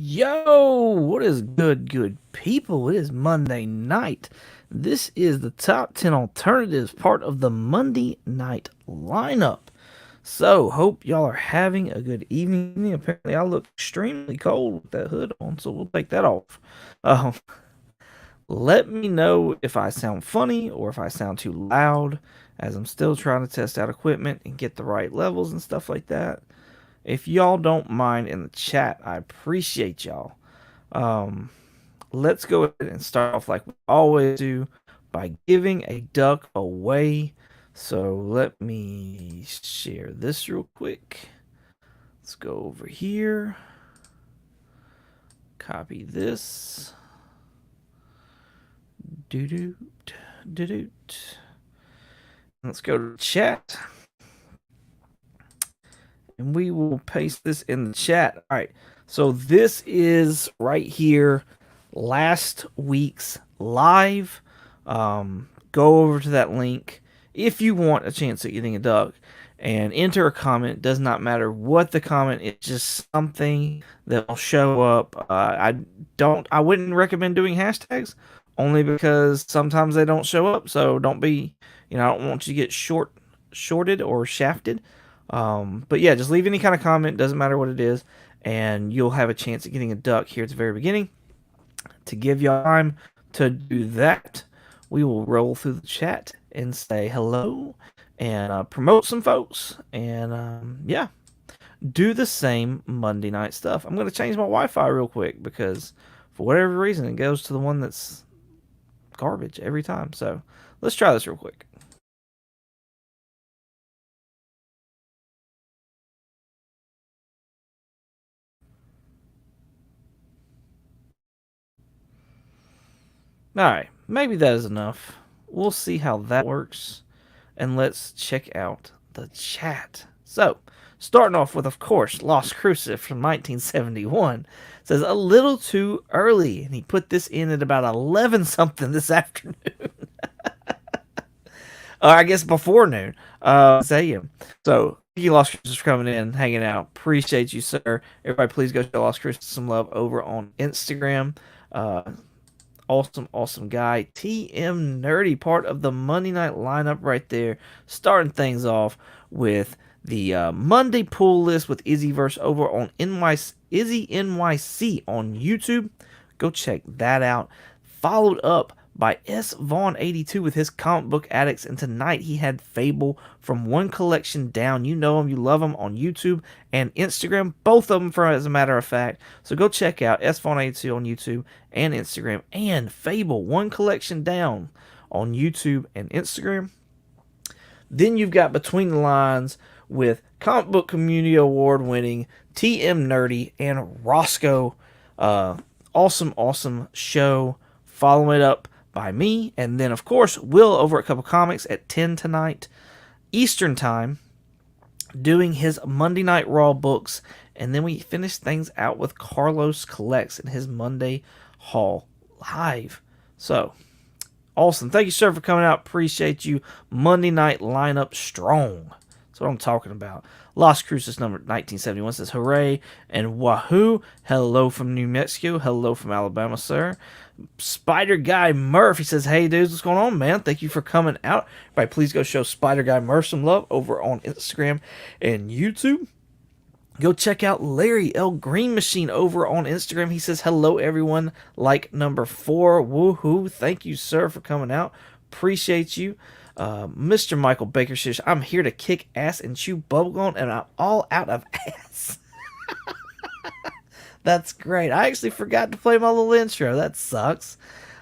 Yo, what is good people? It is Monday night. This is the top 10 alternatives, part of the Monday night lineup. So, hope y'all are having a good evening. Apparently, I look extremely cold with that hood on, so we'll take that off. Um, Let me know if I sound funny or if I sound too loud, as I'm still trying to test out equipment and get the right levels and stuff like that. If y'all don't mind in the chat, I appreciate y'all. Um, let's go ahead and start off like we always do by giving a duck away. So let me share this real quick. Let's go over here. Copy this. Doot. Let's go to chat. And we will paste this in the chat. All right. So this is right here last week's live. Go over to that link if you want a chance at getting a duck and enter a comment. Does not matter what the comment is, just something that will show up. I wouldn't recommend doing hashtags only because sometimes they don't show up. So don't be, I don't want you to get shorted or shafted. But yeah, just leave any kind of comment, doesn't matter what it is, and you'll have a chance at getting a duck here at the very beginning. To give y'all time to do that, we will roll through the chat and say hello and promote some folks. And yeah, do the same Monday night stuff. I'm going to change my Wi-Fi real quick because for whatever reason, it goes to the one that's garbage every time. So let's try this real quick. Alright, maybe that is enough. We'll see how that works. And let's check out the chat. So, starting off with, of course, Las Cruces from 1971. Says, a little too early. And he put this in at about 11 something this afternoon. Or I guess before noon. AM. So, thank you, Las Cruces, for coming in, hanging out. Appreciate you, sir. Everybody, please go show Las Cruces some love over on Instagram. Awesome guy. TM Nerdy, part of the Monday night lineup right there. Starting things off with the Monday pool list with Izzyverse over on Izzy NYC on YouTube. Go check that out. Followed up by S. Vaughn82 with his comic book addicts, and tonight he had Fable from One Collection Down. You know him, you love him on YouTube and Instagram, both of them, for as a matter of fact. So go check out S. Vaughn82 on YouTube and Instagram, and Fable One Collection Down on YouTube and Instagram. Then you've got Between the Lines with Comic Book Community Award winning TM Nerdy and Roscoe. Awesome show. Follow it up by me, and then of course Will over at Couple Comics at 10 tonight Eastern time doing his Monday Night Raw books, and then we finish things out with Carlos Collects and his Monday Haul live. So awesome. Thank you, sir, for coming out. Appreciate you. Monday night lineup strong. That's what I'm talking about. Las Cruces number 1971 says hooray and wahoo. Hello from New Mexico. Hello from Alabama, sir. Spider Guy Murph, he says, hey dudes, what's going on, man? Thank you for coming out. Everybody, please go show Spider Guy Murph some love over on Instagram and YouTube. Go check out Larry L. Green Machine over on Instagram. He says, hello, everyone. Like number 4. Woohoo. Thank you, sir, for coming out. Appreciate you. Mr. Michael Baker says, I'm here to kick ass and chew bubblegum, and I'm all out of ass. That's great. I actually forgot to play my little intro. That sucks.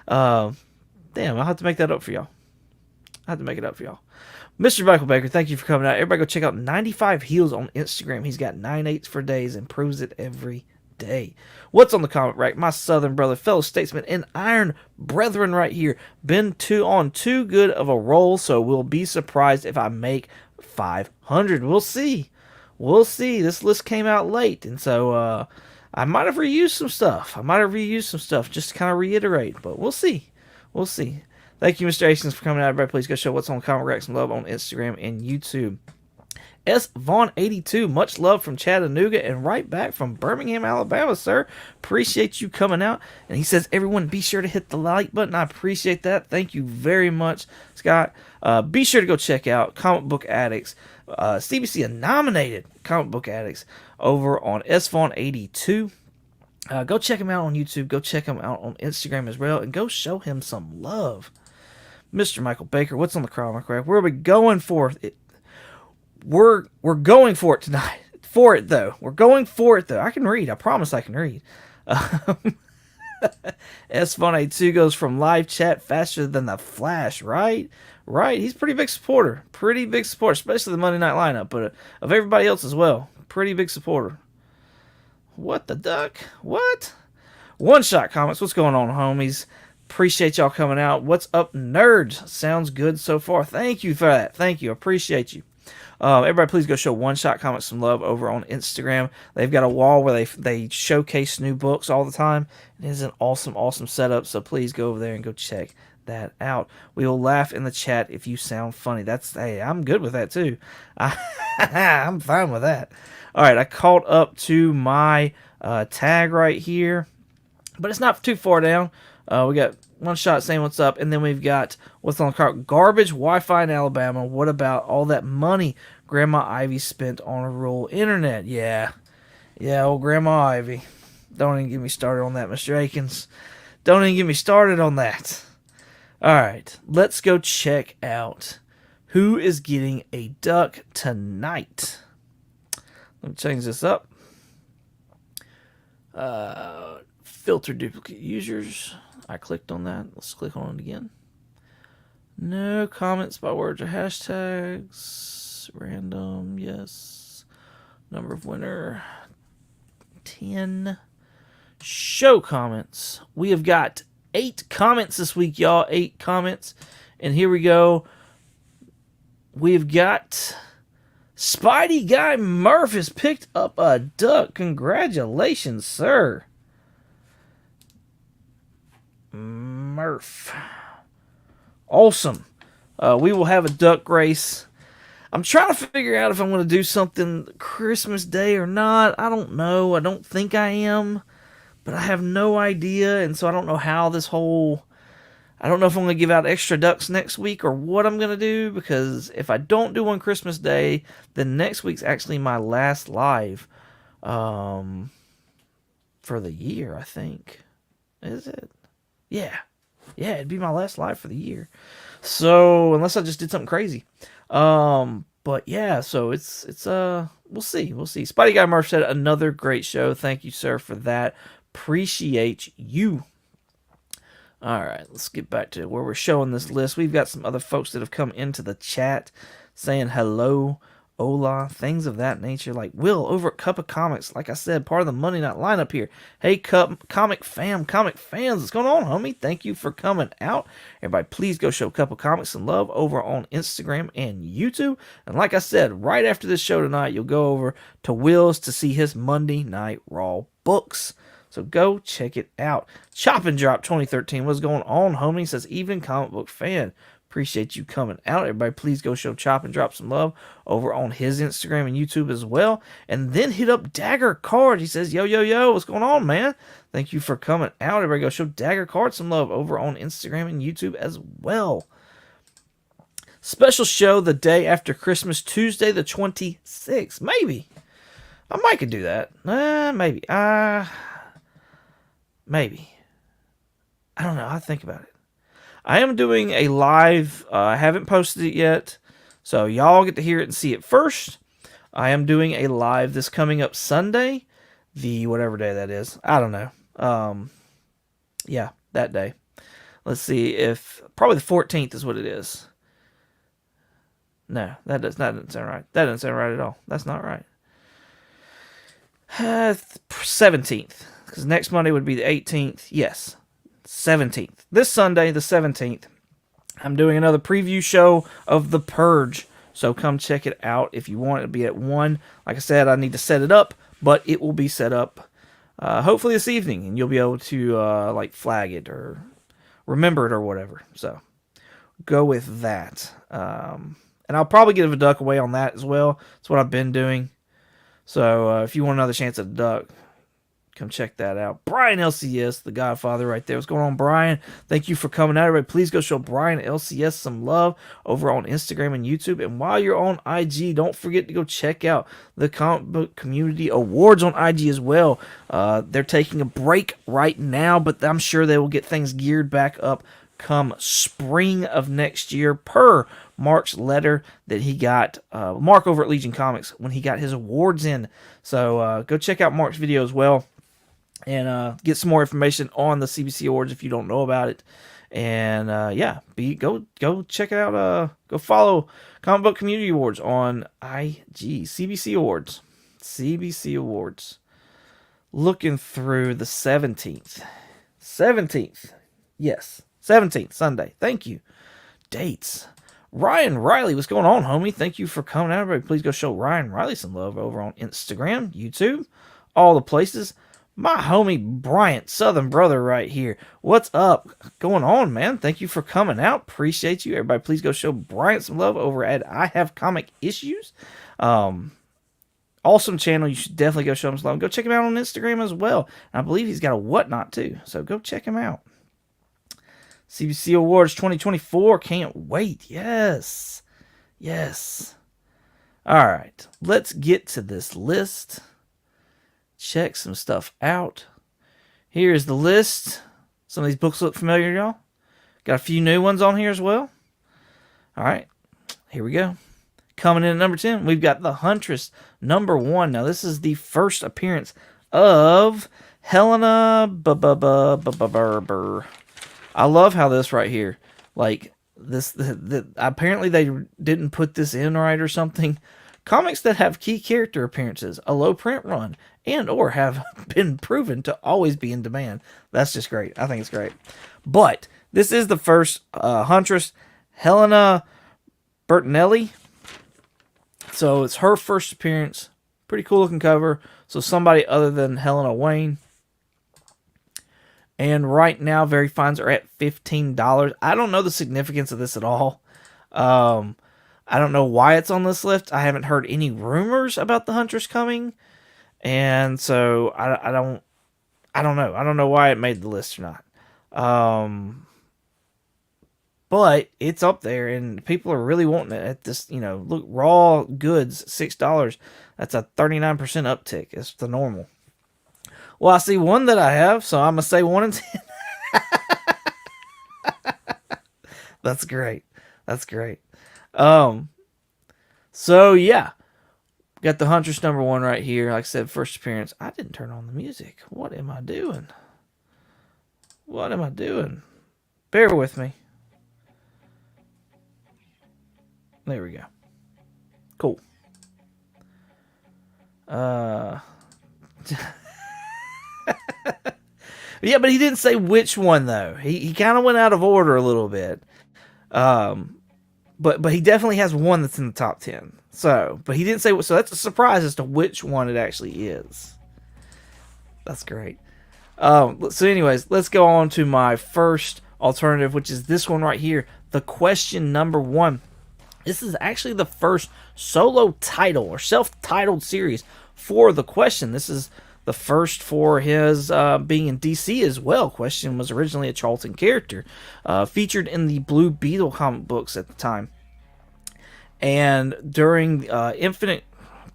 Damn, I'll have to make that up for y'all. I have to make it up for y'all. Mr. Michael Baker, thank you for coming out. Everybody go check out 95 Heels on Instagram. He's got 9/8 for days and proves it every day. What's on the comment rack? My southern brother, fellow statesman, and iron brethren right here. Been on too good of a roll, so we'll be surprised if I make 500. We'll see. We'll see. This list came out late, and so I might have reused some stuff. Just to kind of reiterate, but we'll see. We'll see. Thank you, Mr. Asians, for coming out. Everybody, please go show what's on the comment rack some love on Instagram and YouTube. S. Vaughn 82, much love from Chattanooga and right back from Birmingham, Alabama, sir. Appreciate you coming out. And he says, everyone be sure to hit the like button. I appreciate that. Thank you very much, Scott. Be sure to go check out Comic Book Addicts, CBC nominated Comic Book Addicts over on S. Vaughn 82. Go check him out on YouTube. Go check him out on Instagram as well. And go show him some love. Mr. Michael Baker, what's on the crowd, Craft? Where are we going for it? We're going for it tonight. For it, though. We're going for it, though. I can read. I promise I can read. S182 goes from live chat faster than the Flash, right? Right. He's a pretty big supporter. Pretty big supporter, especially the Monday night lineup, but of everybody else as well. Pretty big supporter. What the duck? What? One Shot Comics. What's going on, homies? Appreciate y'all coming out. What's up, nerds? Sounds good so far. Thank you for that. Thank you. Appreciate you. Everybody, please go show One Shot Comics some love over on Instagram. They've got a wall where they showcase new books all the time. It is an awesome, awesome setup. So please go over there and go check that out. We will laugh in the chat if you sound funny. Hey, I'm good with that too. I'm fine with that. All right, I caught up to my tag right here, but it's not too far down. We got One Shot saying what's up, and then we've got what's on the card. Garbage Wi-Fi in Alabama. What about all that money Grandma Ivy spent on a rural internet? Yeah, old Grandma Ivy. Don't even get me started on that, Mr. Akins. Don't even get me started on that. All right, let's go check out who is getting a duck tonight. Let me change this up. Filter duplicate users. I clicked on that. Let's click on it again. No comments by words or hashtags. Random, yes. Number of winner, 10. Show comments. We have got 8 comments this week, y'all. 8 comments. And here we go. We've got Spidey Guy Murph has picked up a duck. Congratulations, sir. Murph. Awesome. We will have a duck race. I'm trying to figure out if I'm going to do something Christmas Day or not. I don't know. I don't think I am. But I have no idea. And so I don't know how this whole... I don't know if I'm going to give out extra ducks next week or what I'm going to do. Because if I don't do one Christmas Day, then next week's actually my last live for the year, I think. Is it? Yeah, it'd be my last live for the year. So unless I just did something crazy, but yeah. So it's we'll see. Spidey Guy Murph said another great show. Thank you, sir, for that. Appreciate you. All right, let's get back to where we're showing this list. We've got some other folks that have come into the chat saying hello, hola, things of that nature. Like Will over at Cup of Comics, like I said, part of the Monday night lineup here. Hey, comic fans, what's going on, homie? Thank you for coming out. Everybody, please go show Cup of Comics some love over on Instagram and YouTube. And like I said, right after this show tonight, you'll go over to Will's to see his Monday Night Raw books. So go check it out. Chop and Drop 2013. What's going on, homie? Says, evening comic book fan. Appreciate you coming out. Everybody, please go show Chop and Drop some love over on his Instagram and YouTube as well. And then hit up Dagger Card. He says, yo, what's going on, man? Thank you for coming out. Everybody, go show Dagger Card some love over on Instagram and YouTube as well. Special show the day after Christmas, Tuesday the 26th. Maybe. I might could do that. Maybe. Maybe. I don't know. I'll think about it. I am doing a live. I haven't posted it yet, so y'all get to hear it and see it first. I am doing a live this coming up Sunday, the whatever day that is. I don't know. Yeah, that day. Let's see if probably the 14th is what it is. No, that doesn't sound right. That doesn't sound right at all. That's not right. 17th, because next Monday would be the 18th. Yes. 17th. This Sunday, the 17th, I'm doing another preview show of The Purge. So come check it out if you want it to be at 1. Like I said, I need to set it up, but it will be set up hopefully this evening, and you'll be able to like flag it or remember it or whatever. So go with that. And I'll probably give a duck away on that as well. That's what I've been doing. So if you want another chance at a duck, come check that out. Brian LCS, the Godfather right there. What's going on, Brian? Thank you for coming out. Everybody, please go show Brian LCS some love over on Instagram and YouTube. And while you're on IG, don't forget to go check out the Comic Book Community Awards on IG as well. They're taking a break right now, but I'm sure they will get things geared back up come spring of next year, per Mark's letter that he got, Mark over at Legion Comics, when he got his awards in. So go check out Mark's video as well, and get some more information on the CBC Awards if you don't know about it. And yeah, go check out, go follow Comic Book Community Awards on IG. CBC Awards. Looking through the 17th. Yes, 17th, Sunday. Thank you. Dates. Ryan Riley, what's going on, homie? Thank you for coming out. Everybody, please go show Ryan Riley some love over on Instagram, YouTube, all the places. My homie Bryant, Southern Brother right here. What's up? Going on, man? Thank you for coming out. Appreciate you. Everybody, please go show Bryant some love over at I Have Comic Issues. Awesome channel. You should definitely go show him some love. Go check him out on Instagram as well. And I believe he's got a whatnot too. So go check him out. CBC Awards 2024. Can't wait. Yes. All right. Let's get to this list. Check some stuff out. Here's the list. Some of these books look familiar, y'all. Got a few new ones on here as well. All right. Here we go. Coming in at number 10, we've got The Huntress, number 1. Now, this is the first appearance of Helena Burr. I love how this right here, like this, apparently they didn't put this in right or something. Comics that have key character appearances, a low print run, and or have been proven to always be in demand. That's just great. I think it's great. But this is the first Huntress, Helena Bertinelli. So it's her first appearance. Pretty cool looking cover. So somebody other than Helena Wayne. And right now, Very Finds are at $15. I don't know the significance of this at all. I don't know why it's on this list. I haven't heard any rumors about the Huntress coming. And so I don't know. I don't know why it made the list or not. But it's up there, and people are really wanting it at this, look, raw goods, $6. That's a 39% uptick. It's the normal. Well, I see one that I have, so I'm going to say 1 and 10. That's great. So, yeah. Got the Huntress number 1 right here. Like I said, first appearance. I didn't turn on the music. What am I doing? Bear with me. There we go. Cool. Yeah, but he didn't say which one though. He kind of went out of order a little bit. But he definitely has one that's in the top 10. So, but he didn't say, so that's a surprise as to which one it actually is. That's great. So anyways, let's go on to my first alternative, which is this one right here. The Question number 1. This is actually the first solo title or self-titled series for The Question. This is the first for his being in DC as well. Question was originally a Charlton character, featured in the Blue Beetle comic books at the time. And during Infinite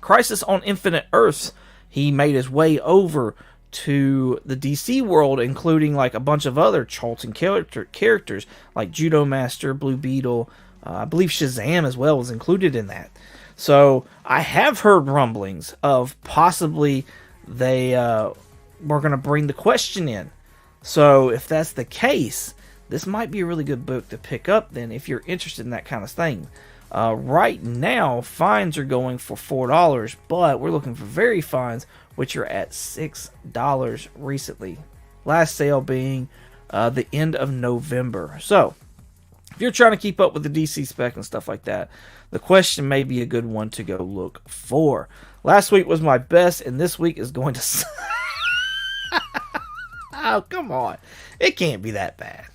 Crisis on Infinite Earths, he made his way over to the DC world, including like a bunch of other Charlton characters like Judo Master, Blue Beetle, I believe Shazam as well was included in that. So I have heard rumblings of possibly they were going to bring The Question in. So if that's the case, this might be a really good book to pick up then if you're interested in that kind of thing. Right now, fines are going for $4, but we're looking for Very Finds, which are at $6 recently. Last sale being the end of November. So if you're trying to keep up with the DC spec and stuff like that, The Question may be a good one to go look for. Last week was my best, and this week is going to... Oh, come on. It can't be that bad.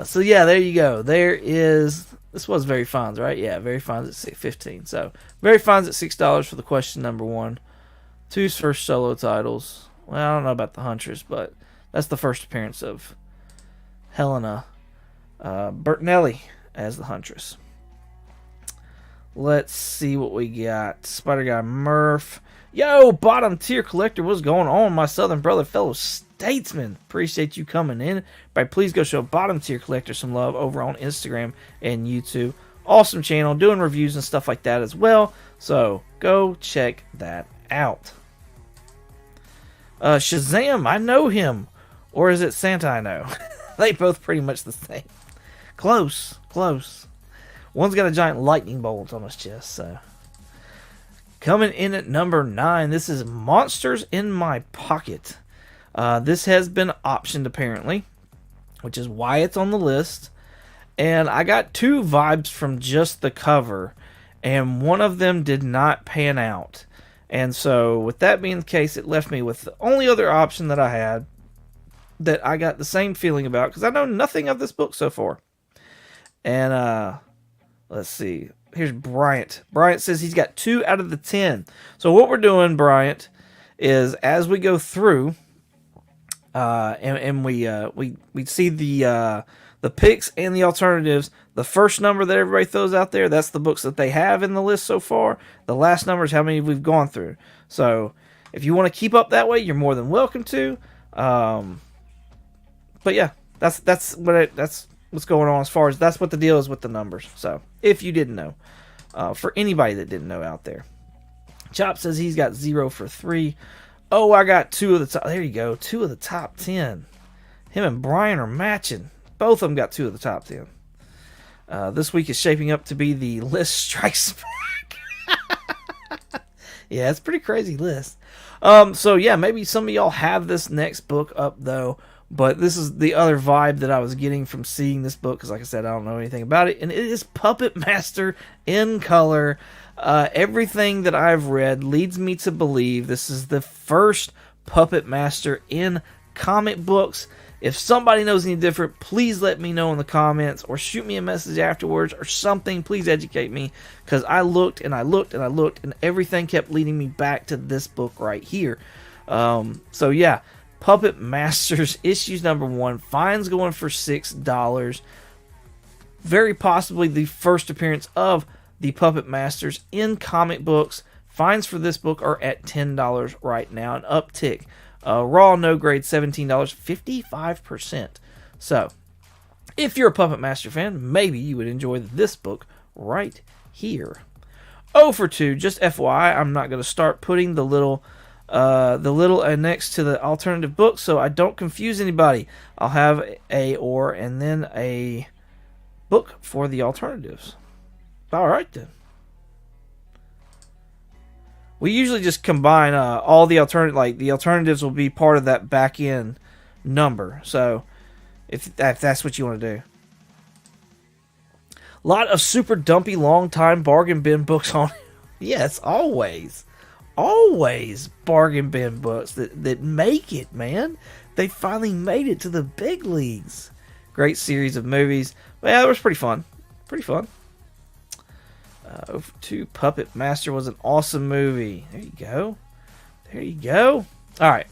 So, yeah, there you go. There is This was Very Fines, right? Yeah, Very Fines at 15. So Very Fines at $6 for the question number one. Two's first solo titles. Well, I don't know about the Huntress, but that's the first appearance of Helena Bertinelli as the Huntress. Let's see what we got. Spider Guy Murph. Yo, bottom tier collector, what's going on, my southern brother, fellow statesman? Appreciate you coming in. But please go show bottom tier collector some love over on Instagram and YouTube. Awesome channel, doing reviews and stuff like that as well. So go check that out. Shazam, I know him. Or is it Santa I know? They both pretty much the same. Close, close. One's got a giant lightning bolt on his chest, so. Coming in at number 9, this is Monsters in My Pocket. This has been optioned, apparently, which is why it's on the list. And I got 2 vibes from just the cover, and one of them did not pan out. And so, with that being the case, it left me with the only other option that I had that I got the same feeling about, because I know nothing of this book so far. And, let's see. Here's Bryant. Bryant says he's got 2 out of the 10. So what we're doing, Bryant, is as we go through, and we see the picks and the alternatives. The first number that everybody throws out there, that's the books that they have in the list so far. The last number is how many we've gone through. So if you want to keep up that way, you're more than welcome to. But yeah, that's what's going on as far as that's what the deal is with the numbers. So if you didn't know, for anybody that didn't know out there, Chop says he's got 0 for 3. Oh, I got 2 of the top. There you go, 2 of the top 10. Him and Brian are matching. Both of them got 2 of the top 10. This week is shaping up to be the list strikes back. Yeah, it's a pretty crazy list. So yeah, maybe some of y'all have this next book up though. But this is the other vibe that I was getting from seeing this book, because like I said, I don't know anything about it. And it is Puppet Master in color. Everything that I've read leads me to believe this is the first Puppet Master in comic books. If somebody knows any different, please let me know in the comments, or shoot me a message afterwards or something. Please educate me, because I looked and I looked and I looked, and everything kept leading me back to this book right here. So yeah. Puppet Masters, issues number 1. Fines going for $6. Very possibly the first appearance of the Puppet Masters in comic books. Fines for this book are at $10 right now, an uptick. Raw, no grade, $17, 55%. So, if you're a Puppet Master fan, maybe you would enjoy this book right here. 0 for 2, just FYI, I'm not going to start putting the little next to the alternative book, so I don't confuse anybody. I'll have a or and then a book for the alternatives. All right then. We usually just combine all the the alternatives will be part of that back end number. So if that's what you want to do. A lot of super dumpy long time bargain bin books on. Yes, always bargain bin books that make it, man. They finally made it to the big leagues. Great series of movies. Well, yeah, it was pretty fun. Over to Puppet Master was an awesome movie. There you go. All right.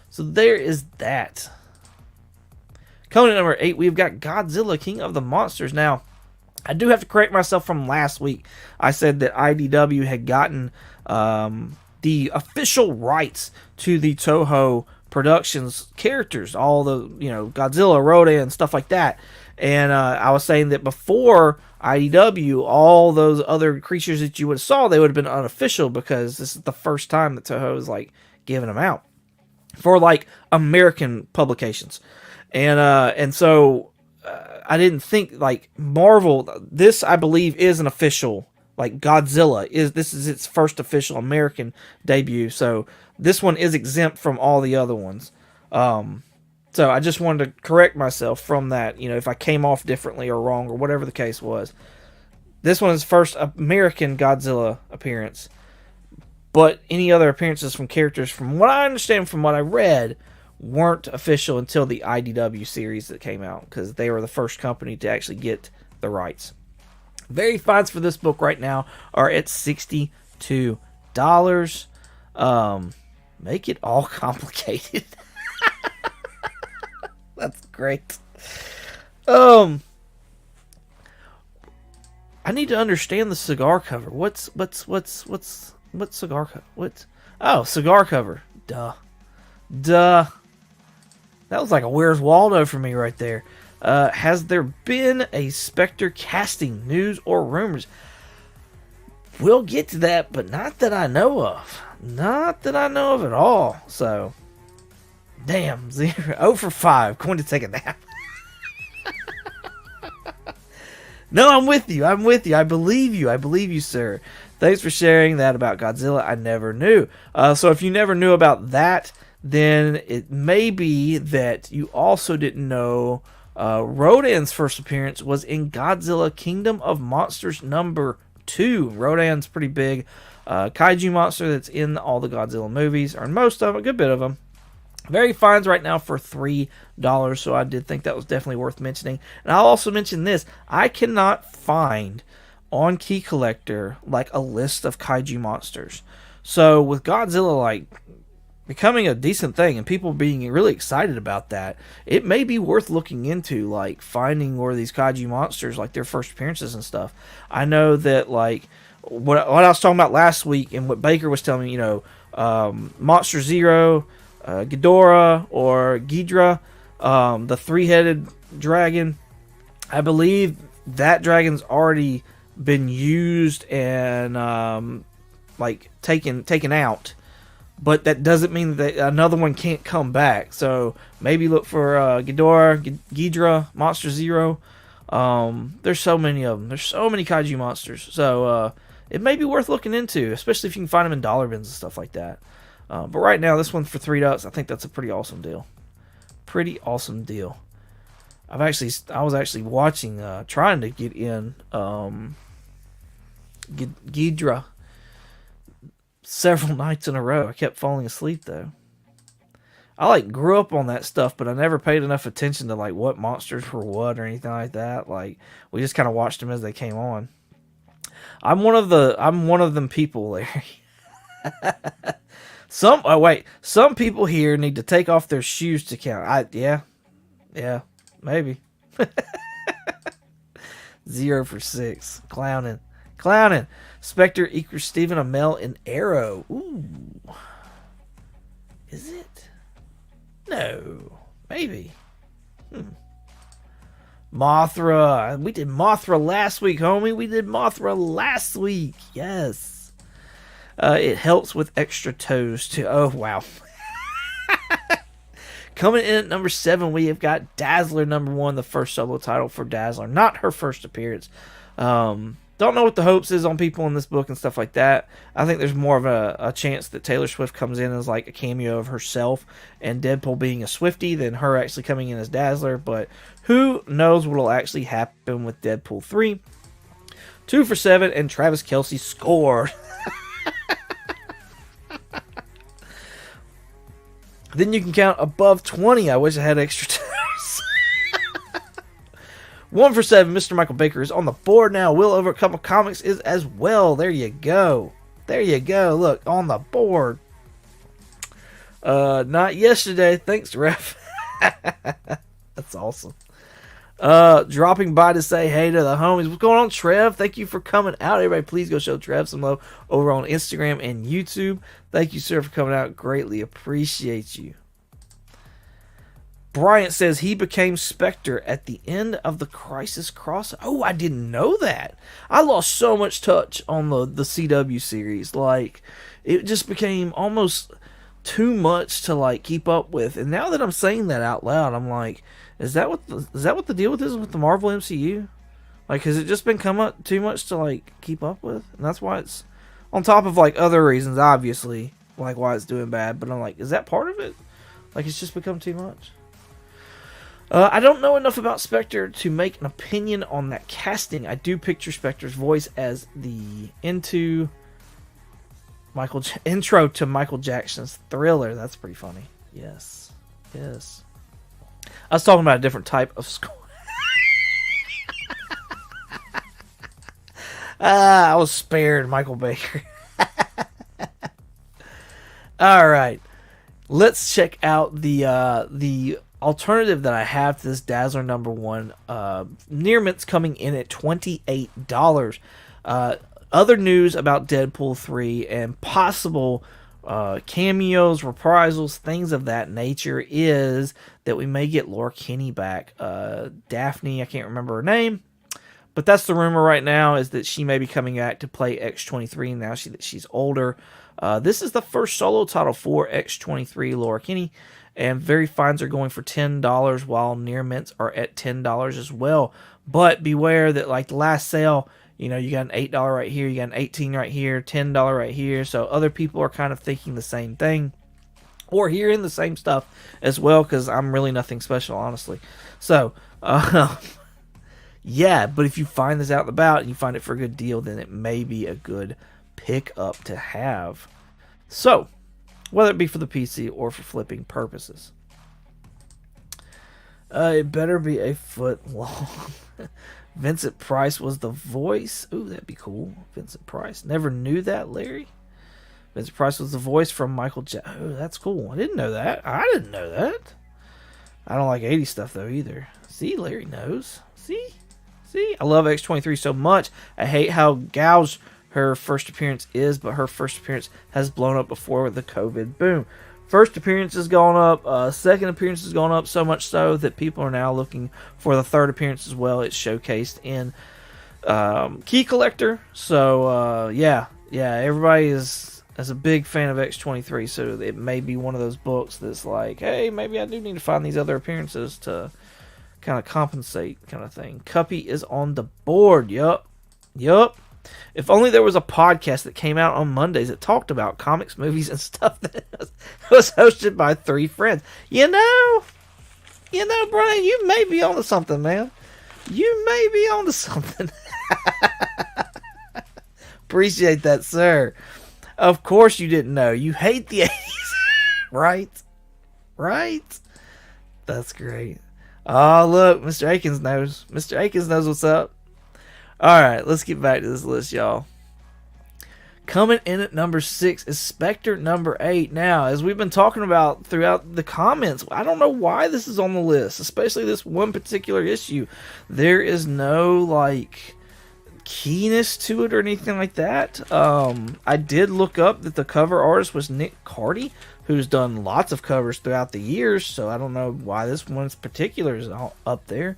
So there is that. Coming at number 8, we've got Godzilla, King of the Monsters. Now, I do have to correct myself from last week. I said that IDW had gotten the official rights to the Toho Productions characters, all the Godzilla, Rodan, and stuff like that. And I was saying that before IDW, all those other creatures that you would have saw, they would have been unofficial, because this is the first time that Toho is giving them out for American publications. And so I didn't think Marvel. This I believe is an official. Godzilla this is its first official American debut, so this one is exempt from all the other ones. So I just wanted to correct myself from that. If I came off differently or wrong or whatever the case was, this one is first American Godzilla appearance. But any other appearances from characters, from what I understand, from what I read, weren't official until the IDW series that came out, because they were the first company to actually get the rights. Very fines for this book right now are at $62. Make it all complicated. That's great. I need to understand the cigar cover. What cigar cover? Cigar cover. Duh. That was like a Where's Waldo for me right there. Has there been a Spectre casting news or rumors? We'll get to that, but not that I know of. Not that I know of at all. So, damn, 0 for 5. Going to take a nap. No, I'm with you. I'm with you. I believe you. I believe you, sir. Thanks for sharing that about Godzilla. I never knew. So if you never knew about that, then it may be that you also didn't know Rodan's first appearance was in Godzilla Kingdom of Monsters number 2. Rodan's pretty big kaiju monster that's in all the Godzilla movies, or in most of them, a good bit of them. Very fines right now for $3, so I did think that was definitely worth mentioning. And I'll also mention this. I cannot find on Key Collector like a list of kaiju monsters. So with Godzilla like becoming a decent thing and people being really excited about that, it may be worth looking into, like finding where these kaiju monsters, like their first appearances and stuff. I know that like what I was talking about last week and what Baker was telling me, Monster Zero, Ghidorah or Ghidra, the three-headed dragon. I believe that dragon's already been used and taken out, but that doesn't mean that another one can't come back. So maybe look for Ghidorah, Ghidra, Monster Zero. There's so many of them. There's so many kaiju monsters. So it may be worth looking into, especially if you can find them in dollar bins and stuff like that. But right now, this one for $3, I think that's a pretty awesome deal. Pretty awesome deal. I was actually watching, trying to get in Ghidra several nights in a row. I kept falling asleep though. I grew up on that stuff, but I never paid enough attention to what monsters were what or anything like that. We just kind of watched them as they came on. I'm one of them people, Larry. Some people here need to take off their shoes to count. Yeah, maybe. 0 for 6. Clowning. Spectre equals Stephen Amell in Arrow. Ooh. Is it? No. Maybe. Mothra. We did Mothra last week, homie. Yes. It helps with extra toes too. Oh, wow. Coming in at number 7, we have got Dazzler number 1, the first solo title for Dazzler. Not her first appearance. Don't know what the hopes is on people in this book and stuff like that. I think there's more of a chance that Taylor Swift comes in as like a cameo of herself and Deadpool being a Swiftie than her actually coming in as Dazzler. But who knows what will actually happen with Deadpool 3. 2 for 7, and Travis Kelce scored. Then you can count above 20. I wish I had extra toes. 1 for 7. Mr. Michael Baker is on the board now. Will Over Couple Comics is as well. There you go. Look, on the board. Not yesterday. Thanks, Ref. That's awesome. Dropping by to say hey to the homies. What's going on, Trev? Thank you for coming out. Everybody, please go show Trev some love over on Instagram and YouTube. Thank you, sir, for coming out. Greatly appreciate you. Bryant says he became Spectre at the end of the Crisis Cross. Oh, I didn't know that. I lost so much touch on the CW series. It just became almost too much to keep up with. And now that I'm saying that out loud, I'm like, is that what the deal with is with the Marvel MCU? Has it just been come up too much to keep up with? And that's why it's on top of other reasons, obviously, why it's doing bad. But I'm like, is that part of it? It's just become too much. I don't know enough about Spectre to make an opinion on that casting. I do picture Spectre's voice as the intro to Michael Jackson's Thriller. That's pretty funny. Yes. I was talking about a different type of score. I was spared, Michael Baker. All right, let's check out the alternative that I have to this Dazzler #1. Near Mint's coming in at $28. Other news about Deadpool 3 and possible cameos, reprisals, things of that nature is that we may get Laura Kinney back. Daphne, I can't remember her name, but that's the rumor right now, is that she may be coming back to play X-23 now that she's older. This is the first solo title for X-23 Laura Kinney, and Very Fines are going for $10, while Near Mints are at $10 as well. But beware that, like the last sale, you know, you got an $8 right here, you got an $18 right here, $10 right here. So other people are kind of thinking the same thing, or hearing the same stuff as well, because I'm really nothing special, honestly. So, yeah, but if you find this out and about and you find it for a good deal, then it may be a good pickup to have. So, whether it be for the PC or for flipping purposes. It better be a foot long. Vincent Price was the voice. Ooh, that'd be cool. Vincent Price. Never knew that, Larry. Vincent Price was the voice from Michael Jackson. Oh, that's cool. I didn't know that. I didn't know that. I don't like 80s stuff, though, either. See, Larry knows. See? I love X-23 so much. I hate how gouged her first appearance is, but her first appearance has blown up before with the COVID boom. First appearance has gone up. Second appearance has gone up, so much so that people are now looking for the third appearance as well. It's showcased in Key Collector. So, yeah, everybody is a big fan of X-23, so it may be one of those books that's like, hey, maybe I do need to find these other appearances to kind of compensate, kind of thing. Cuppy is on the board. Yup. If only there was a podcast that came out on Mondays that talked about comics, movies, and stuff that was hosted by three friends. You know, Brian, you may be onto something, man. You may be onto something. Appreciate that, sir. Of course you didn't know. You hate the 80s. Right? That's great. Oh, look, Mr. Akins knows. Mr. Akins knows what's up. Alright, let's get back to this list, y'all. Coming in at number 6 is Spectre number 8. Now, as we've been talking about throughout the comments, I don't know why this is on the list, especially this one particular issue. There is no, like, keyness to it or anything like that. I did look up that the cover artist was Nick Cardy, who's done lots of covers throughout the years, so I don't know why this one's particular is up there.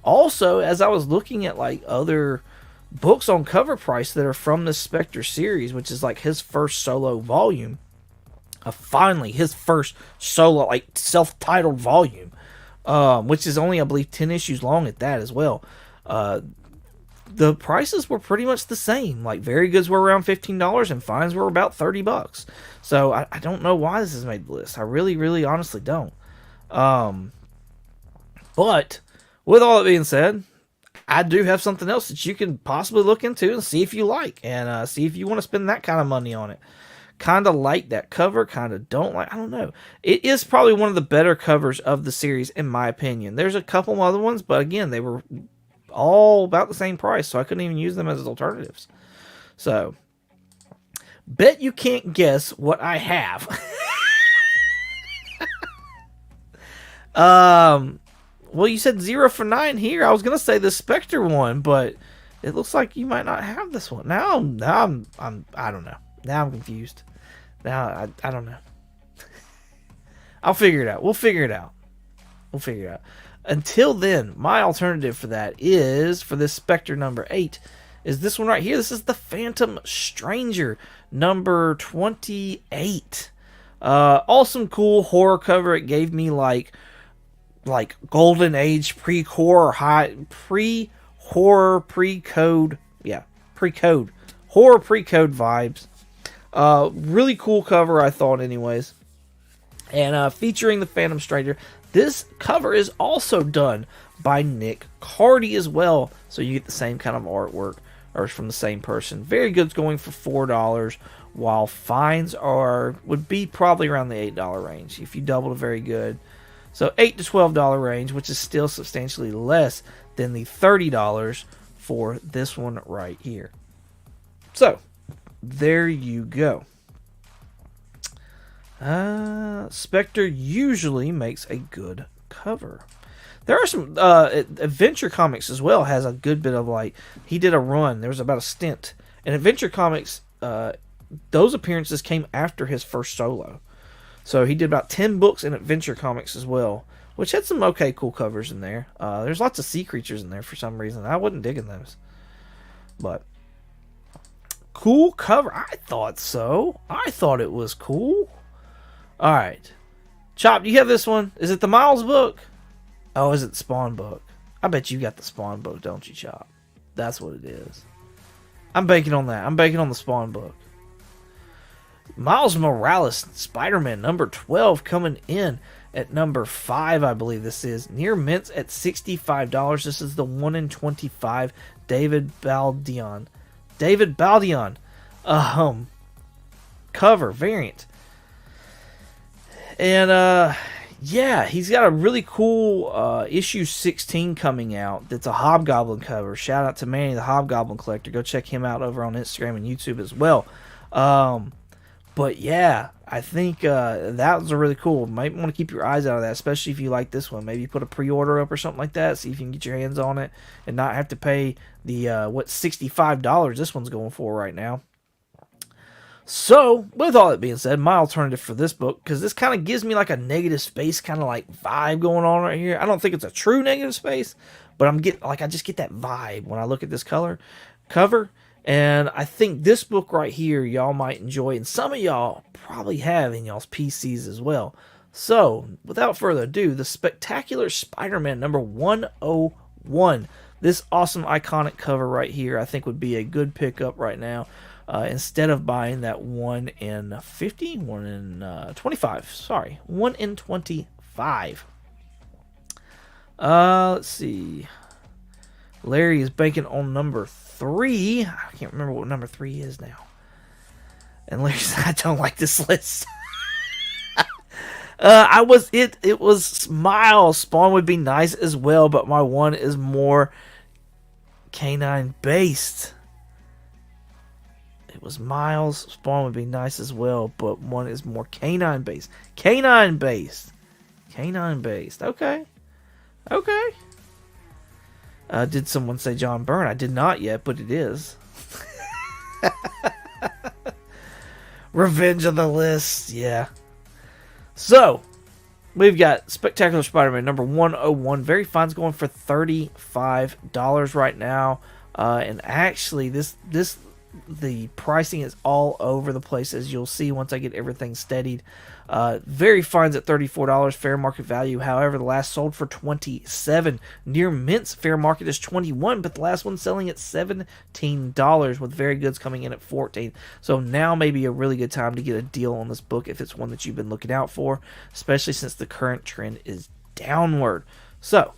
Also, as I was looking at like other books on Cover Price that are from the Spectre series, which is like his first solo volume, finally his first solo like self-titled volume, which is only I believe 10 issues long at that as well. The prices were pretty much the same. Like Very Goods were around $15 and Fines were about $30. So I don't know why this has made the list. I really honestly don't. But with all that being said, I do have something else that you can possibly look into and see if you like, and see if you want to spend that kind of money on it. Kind of like that cover, kind of don't like. I don't know. It is probably one of the better covers of the series, in my opinion. There's a couple other ones, but again, they were all about the same price, so I couldn't even use them as alternatives. So, bet you can't guess what I have. Well, you said 0 for 9 here. I was gonna say the Spectre one, but it looks like you might not have this one. Now I'm I don't know. Now I'm confused. Now I don't know. I'll figure it out. We'll figure it out. Until then, my alternative for that is, for this Spectre number 8, is this one right here. This is the Phantom Stranger number 28. Awesome, cool horror cover. It gave me like Golden Age pre-horror horror pre-code vibes. Really cool cover, I thought, anyways. And featuring the Phantom Stranger. This cover is also done by Nick Cardy as well, so you get the same kind of artwork, or from the same person. Very Good's going for $4, while Fines would be probably around the $8 range if you double to Very Good. So $8 to $12 range, which is still substantially less than the $30 for this one right here. So, there you go. Spectre usually makes a good cover. There are some Adventure Comics as well has a good bit of like he did a run. There was about a stint, and Adventure Comics those appearances came after his first solo. So he did about 10 books in Adventure Comics as well, which had some okay cool covers in there. There's lots of sea creatures in there for some reason. I wasn't digging those, but cool cover. I thought so. I thought it was cool. All right, Chop, do you have this one? Is it the Miles book? Oh, is it the Spawn book? I bet you got the Spawn book, don't you, Chop? That's what it is. I'm banking on that. I'm banking on the Spawn book. Miles Morales, Spider-Man, number 12, coming in at number 5, I believe this is. Near mints at $65. This is the 1 in 25 David Baldeón. David Baldeón. Cover, variant. And, yeah, he's got a really cool issue 16 coming out that's a Hobgoblin cover. Shout out to Manny, the Hobgoblin Collector. Go check him out over on Instagram and YouTube as well. But yeah, I think that was a really cool. Might want to keep your eyes out of that, especially if you like this one. Maybe put a pre-order up or something like that. See if you can get your hands on it and not have to pay the $65 this one's going for right now. So, with all that being said, my alternative for this book, because this kind of gives me like a negative space kind of like vibe going on right here. I don't think it's a true negative space, but I just get that vibe when I look at this cover. And I think this book right here, y'all might enjoy, and some of y'all probably have in y'all's PCs as well. So, without further ado, the Spectacular Spider-Man number 101. This awesome iconic cover right here, I think would be a good pickup right now. Instead of buying that 1 in 50, 1 in 25. Sorry, 1 in 25. Let's see. Larry is banking on number 3. I can't remember what number 3 is now. And Larry said, I don't like this list. It was Miles. Spawn would be nice as well, but my 1 is more canine based. It was Miles. Spawn would be nice as well, but 1 is more canine based. Canine based. Okay. Did someone say John Byrne? I did not yet, but it is. Revenge of the List. Yeah. So, we've got Spectacular Spider-Man number 101. Very Fine's going for $35 right now. And actually, the pricing is all over the place, as you'll see once I get everything steadied. Very Fine's at $34, fair market value. However, the last sold for $27. Near Mint's fair market is $21, but the last one's selling at $17, with Very Goods coming in at $14. So now may be a really good time to get a deal on this book if it's one that you've been looking out for, especially since the current trend is downward. So,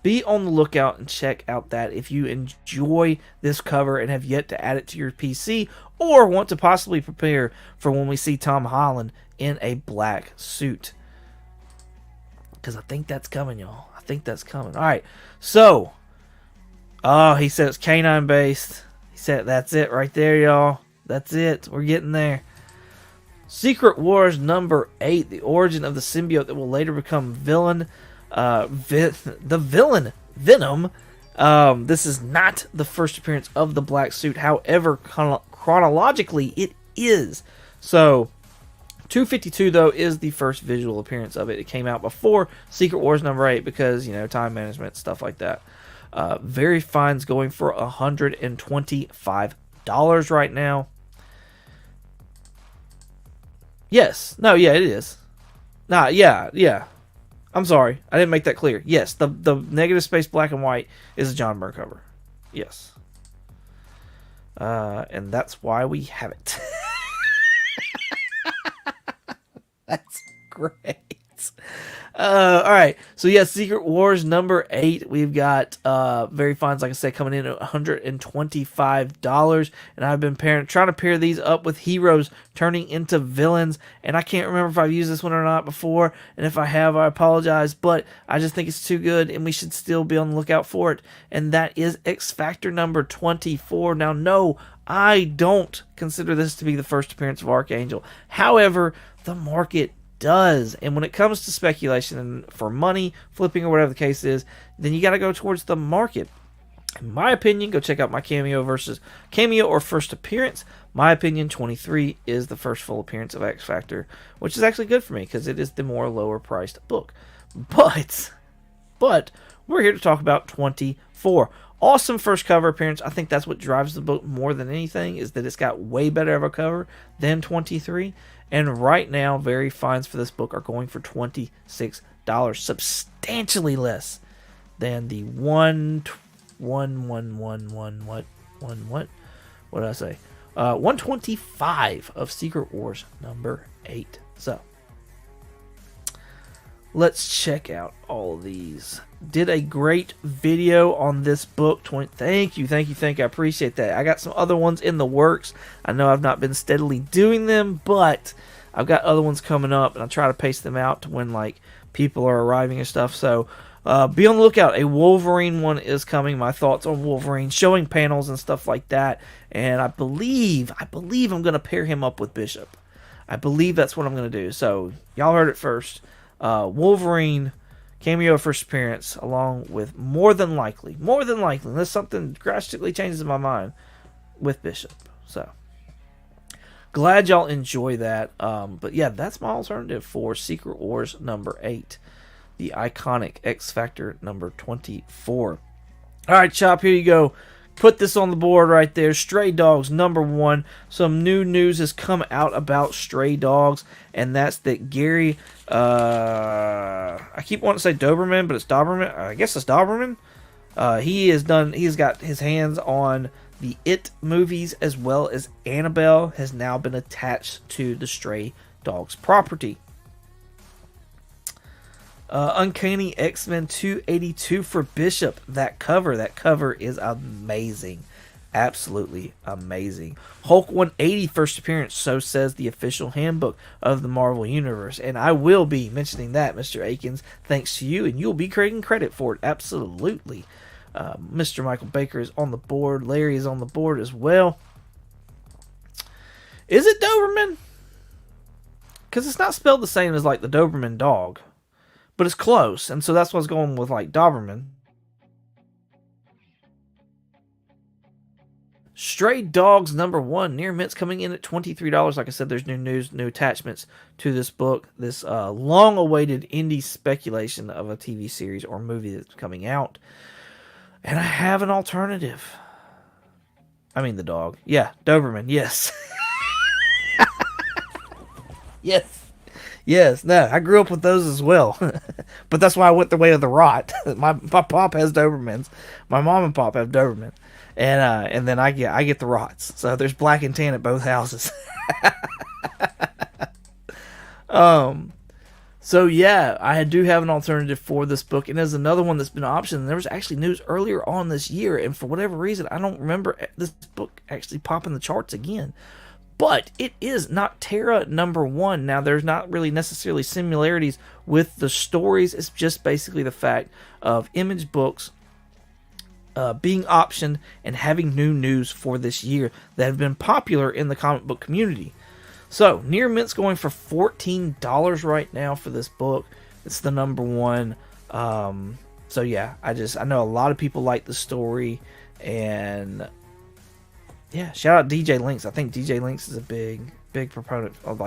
be on the lookout and check out that if you enjoy this cover and have yet to add it to your PC, or want to possibly prepare for when we see Tom Holland in a black suit. Because I think that's coming, y'all. I think that's coming. Alright, so. Oh, he said it's canine based. He said that's it right there, y'all. That's it. We're getting there. Secret Wars number 8. The origin of the symbiote that will later become villain. The villain Venom. This is not the first appearance of the black suit. However, chronologically it is. So 252 though is the first visual appearance of it. It came out before Secret Wars number 8 because, time management, stuff like that. Very Fine's going for $125 right now. Yes. No, yeah, it is. Nah, yeah. I'm sorry, I didn't make that clear. Yes, the negative space black and white is a John Byrne cover. Yes. And that's why we have it. That's great. All right. So yeah, Secret Wars number 8. We've got Very Fines, like I said, coming in at $125, and I've been trying to pair these up with heroes turning into villains, and I can't remember if I've used this one or not before, and if I have, I apologize, but I just think it's too good, and we should still be on the lookout for it. And that is X Factor number 24. Now, no, I don't consider this to be the first appearance of Archangel. However, the market does. And when it comes to speculation and for money, flipping, or whatever the case is, then you got to go towards the market. In my opinion, go check out my cameo or first appearance. My opinion, 23 is the first full appearance of X Factor, which is actually good for me because it is the more lower priced book. But we're here to talk about 24. Awesome first cover appearance. I think that's what drives the book more than anything, is that it's got way better of a cover than 23. And right now, Very Fines for this book are going for $26, substantially less than the what did I say? 125 of Secret Wars number 8. So let's check out all of these. Did a great video on this book. Thank you. I appreciate that. I got some other ones in the works. I know I've not been steadily doing them, but I've got other ones coming up, and I'll try to pace them out to when like people are arriving and stuff. So be on the lookout. A Wolverine one is coming. My thoughts on Wolverine, showing panels and stuff like that. And I believe I'm going to pair him up with Bishop. I believe that's what I'm going to do. So y'all heard it first. Wolverine cameo first appearance, along with more than likely, unless something drastically changes in my mind, with Bishop. So glad y'all enjoy that. But yeah, that's my alternative for Secret Wars number 8, the iconic X Factor number 24. All right, Chop, here you go. Put this on the board right there. Stray Dogs number 1. Some new news has come out about Stray Dogs, and that's that Gary, I keep wanting to say Doberman, but it's Doberman. I guess it's Doberman. He's got his hands on the It movies, as well as Annabelle has now been attached to the Stray Dogs property. Uncanny X-Men 282 for Bishop. That cover is amazing. Absolutely amazing. Hulk 180 first appearance, so says the official handbook of the Marvel Universe. And I will be mentioning that, Mr. Akins, thanks to you, and you'll be creating credit for it. Absolutely. Mr. Michael Baker is on the board. Larry is on the board as well. Is it Doberman? Because it's not spelled the same as like the Doberman dog. But it's close, and so that's why I was going with like Doberman. Stray Dogs number 1, near mint's coming in at $23. Like I said, there's new news, new attachments to this book. This long-awaited indie speculation of a TV series or movie that's coming out. And I have an alternative. I mean the dog. Yeah, Doberman, yes. Yes, no, I grew up with those as well. But that's why I went the way of the rot. My pop has Dobermans. My mom and pop have Doberman. And then I get the rots. So there's black and tan at both houses. So yeah, I do have an alternative for this book, and there's another one that's been optioned. And there was actually news earlier on this year, and for whatever reason, I don't remember this book actually popping the charts again. But it is Noctera number 1. Now, there's not really necessarily similarities with the stories. It's just basically the fact of Image Books being optioned and having new news for this year that have been popular in the comic book community. So, Near Mint's going for $14 right now for this book. It's the number 1. So, yeah, I know a lot of people like the story, and yeah, shout out DJ Links. I think DJ Links is a big proponent of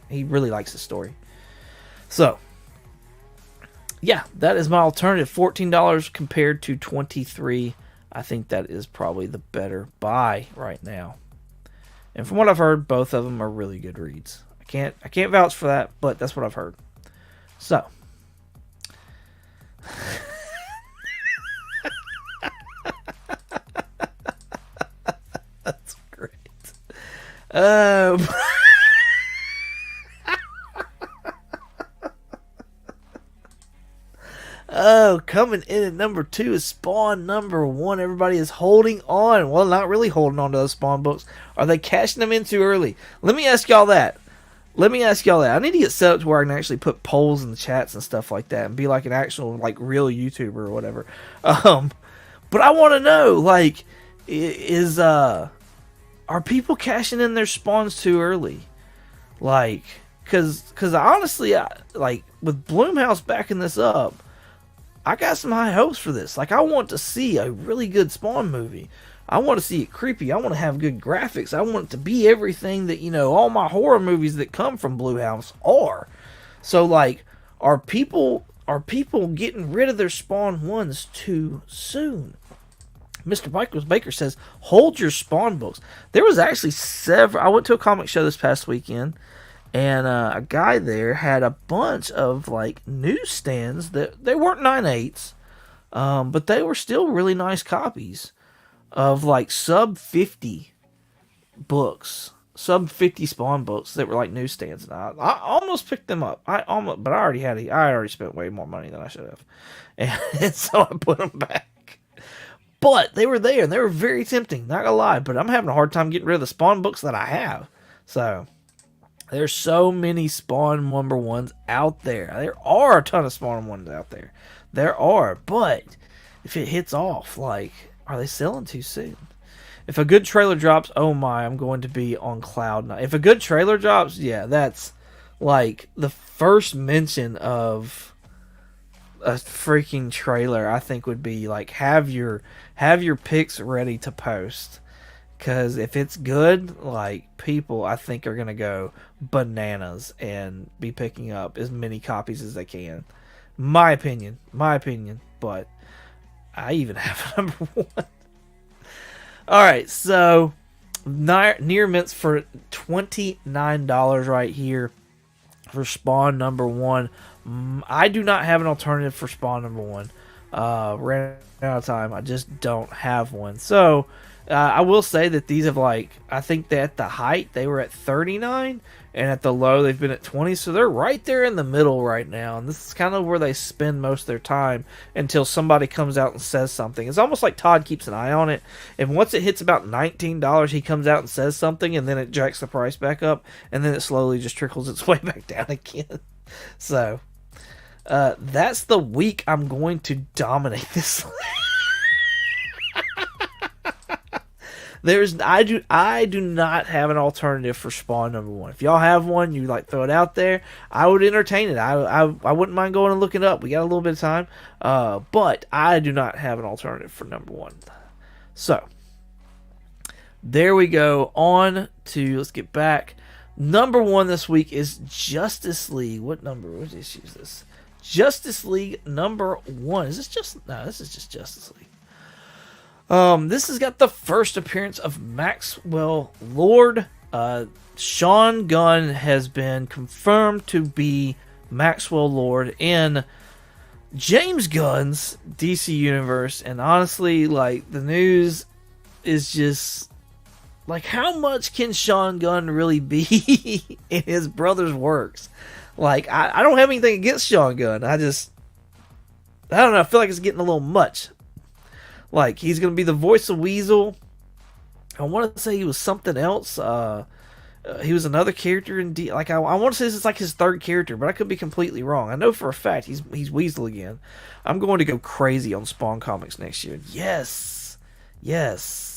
he really likes the story. So, yeah, that is my alternative. $14 compared to $23. I think that is probably the better buy right now. And from what I've heard, both of them are really good reads. I can't vouch for that, but that's what I've heard. So, that's great. Oh, coming in at number 2 is Spawn number 1. Everybody is holding on. Well, not really holding on to those Spawn books. Are they cashing them in too early? Let me ask y'all that. I need to get set up to where I can actually put polls in the chats and stuff like that and be like an actual, like, real YouTuber or whatever. But I want to know, like, are people cashing in their spawns too early? Like, cause honestly, like, with Blumhouse backing this up, I got some high hopes for this. Like, I want to see a really good Spawn movie. I want to see it creepy. I want to have good graphics. I want it to be everything that, all my horror movies that come from Blumhouse are. So, like, are people getting rid of their Spawn ones too soon? Mr. Michael Baker says, hold your Spawn books. There was actually several. I went to a comic show this past weekend, and a guy there had a bunch of, like, newsstands that they weren't 9/8s, but they were still really nice copies of, like, sub 50 books, sub 50 Spawn books that were like newsstands. And I almost picked them up. But I already spent way more money than I should have, and so I put them back. But they were there, and they were very tempting, not gonna lie. But I'm having a hard time getting rid of the Spawn books that I have. So there's so many Spawn number 1s out there. There are a ton of Spawn 1s out there. There are, but if it hits off, like, are they selling too soon? If a good trailer drops, oh my, I'm going to be on cloud nine. If a good trailer drops, yeah, that's like the first mention of a freaking trailer. I think would be like, have your picks ready to post, because if it's good, like, people, I think, are gonna go bananas and be picking up as many copies as they can. My opinion, but I even have a number 1. All right, so near mints for $29 right here for Spawn number 1. I do not have an alternative for Spawn number 1. Ran out of time. I just don't have one. So I will say that these have, like, I think that at the height they were at 39, and at the low they've been at 20. So they're right there in the middle right now, and this is kind of where they spend most of their time until somebody comes out and says something. It's almost like Todd keeps an eye on it, and once it hits about $19, he comes out and says something, and then it jacks the price back up, and then it slowly just trickles its way back down again. So that's the week I'm going to dominate this. I do not have an alternative for Spawn number 1. If y'all have one, you like throw it out there, I would entertain it. I wouldn't mind going and looking it up. We got a little bit of time, but I do not have an alternative for number 1. So there we go. On to, let's get back. Number 1 this week is Justice League. What number? What issue is this? Justice League number 1. Is this just? No, this is just Justice League. This has got the first appearance of Maxwell Lord. Sean Gunn has been confirmed to be Maxwell Lord in James Gunn's DC Universe. And honestly, like, the news is just, like, how much can Sean Gunn really be in his brother's works? Like, I don't have anything against Sean Gunn. I don't know. I feel like it's getting a little much. Like, he's going to be the voice of Weasel. I want to say he was something else. He was another character in I want to say this is like his third character, but I could be completely wrong. I know for a fact he's Weasel again. I'm going to go crazy on Spawn Comics next year. Yes.